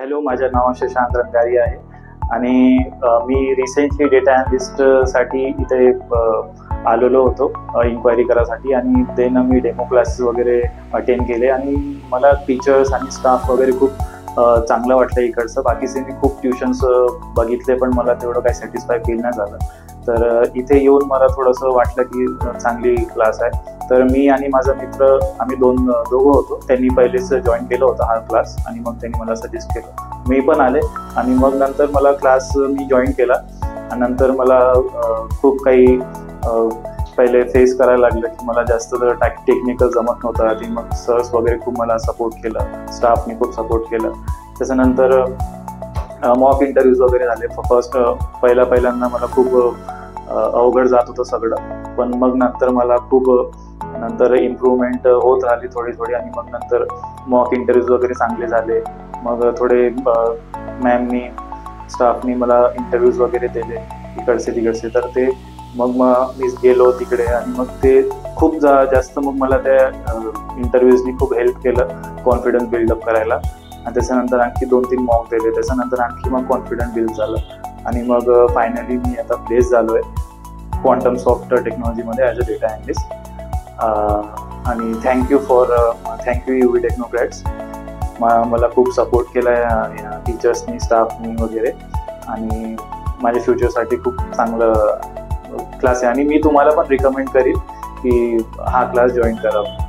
Hello, माझं नाव शशांक रंगारी आहे आणि मी रिसेंटली डेटा ॲनालिस्टसाठी इथे आलेलो होतो इन्क्वायरी करायसाठी आणि देन मी डेमो क्लासेस वगैरे अटेंड केले आणि मला टीचर्स आणि स्टाफ वगैरे खूप चांगलं वाटलं इकडचं. बाकीचे मी खूप ट्युशन्स बघितले पण मला तेवढं काही सॅटिस्फाय फील नाही झालं. तर इथे येऊन मला थोडंसं वाटलं की चांगली क्लास आहे. तर मी आणि माझा मित्र आम्ही दोघं होतो. त्यांनी पहिलेच जॉईन केलं होतं हा क्लास आणि मग त्यांनी मला सजेस्ट केलं. मी पण आले आणि मग नंतर मला क्लास मी जॉईन केला आणि नंतर मला खूप काही पहिले फेस करायला लागलं की मला जास्त टेक्निकल जमत नव्हतं आणि मग सर्स वगैरे खूप मला सपोर्ट केलं, स्टाफने खूप सपोर्ट केलं. त्याच्यानंतर मॉक इंटरव्ह्यूज वगैरे झाले. पहिल्यांदा मला खूप अवघड जात होतं सगळं, पण मग नंतर मला खूप नंतर इम्प्रूव्हमेंट होत राहिली थोडी आणि मग नंतर मॉक इंटरव्ह्यूज वगैरे चांगले झाले. मग थोडे मॅमनी स्टाफनी मला इंटरव्ह्यूज वगैरे दिले इकडचे तिकडचे. तर ते मग मी गेलो तिकडे आणि मग ते खूप जास्त मग मला त्या इंटरव्ह्यूजनी खूप हेल्प केलं कॉन्फिडन्स बिल्डअप करायला. आणि त्याच्यानंतर आणखी 2-3 मॉक दिले. त्याच्यानंतर आणखी मग कॉन्फिडन्स बिल्ड झालं आणि मग फायनली मी आता प्लेस झालो आहे क्वांटम सॉफ्टवेअर टेक्नॉलॉजीमध्ये ॲज अ डेटा ॲनालिस्ट. आणि थँक्यू UV टेक्नोक्रॅट्स. मला खूप सपोर्ट केला या टीचर्सनी, स्टाफनी वगैरे आणि माझ्या फ्युचरसाठी खूप चांगलं क्लास आहे आणि मी तुम्हाला पण रिकमेंड करीन की हा क्लास जॉईन करावा.